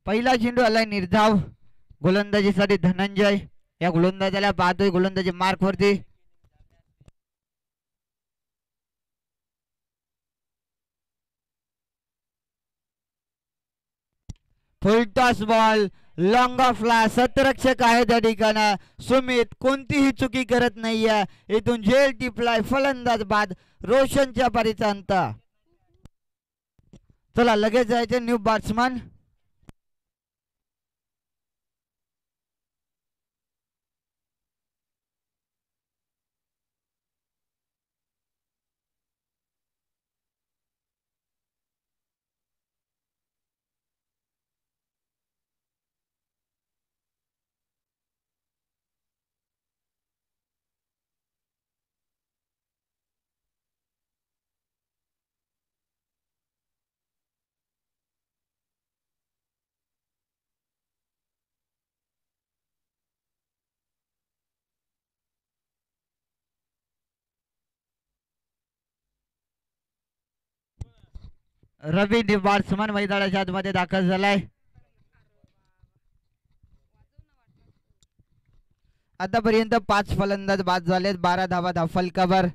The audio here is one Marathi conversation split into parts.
पहिला चेंडू आलाय निर्धाव गोलंदाजीसाठी धनंजय. या गोलंदाजाला पाहतोय गोलंदाजी मार्क वरती. फुल टॉस बॉल लॉंग ऑफला. सतरक्षक आहे त्या ठिकाणी सुमित कोणतीही चुकी करत नाहीये. इथून झेल टिपलाय फलंदाज बाद. रोशनच्या पारीचा अंत. चला लगेच जायचे न्यू बॅट्समन. रवी न्यू बॅट्समन मैदानाच्या आतमध्ये दाखल झालाय. आतापर्यंत 5 फलंदाज बाद झालेत. 12 धावा फलकावर.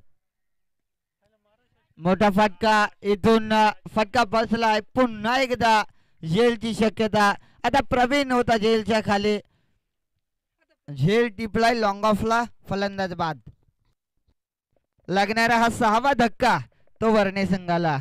मोठा फटका. इथून फटका बसलाय. पुन्हा एकदा झेलची शक्यता. आता प्रवीण होता झेलच्या खाली. झेल टिपलाय लॉंग ऑफला. फलंदाज बाद. लागणारा हा 6वा धक्का तो वर्णे संघाला.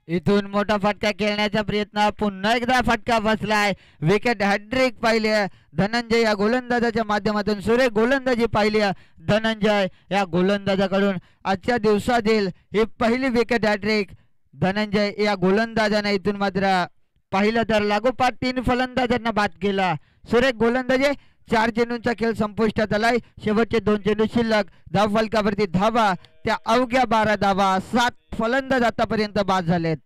इथून मोठा फटका खेळण्याचा प्रयत्न. पुन्हा एकदा फटका बसलाय. विकेट हॅट्रिक पाहिली धनंजय या गोलंदाजाच्या माध्यमातून. सुरेख गोलंदाजी पाहिली धनंजय या गोलंदाजाकडून. आजच्या दिवसातील ही पहिली विकेट हॅट्रिक धनंजय या गोलंदाजाने. इथून मात्र पाहिलं तर लागोपाठ 3 फलंदाजांना बाद केला. सुरेख गोलंदाजी. 4 चेंडूंचा खेळ संपुष्टात आलाय. शेवटचे 2 चेंडू शिल्लक. धाव फलकावरती धावा त्या अवघ्या 12 धावा. 7 फलंदाज आतापर्यंत बाद झालेत.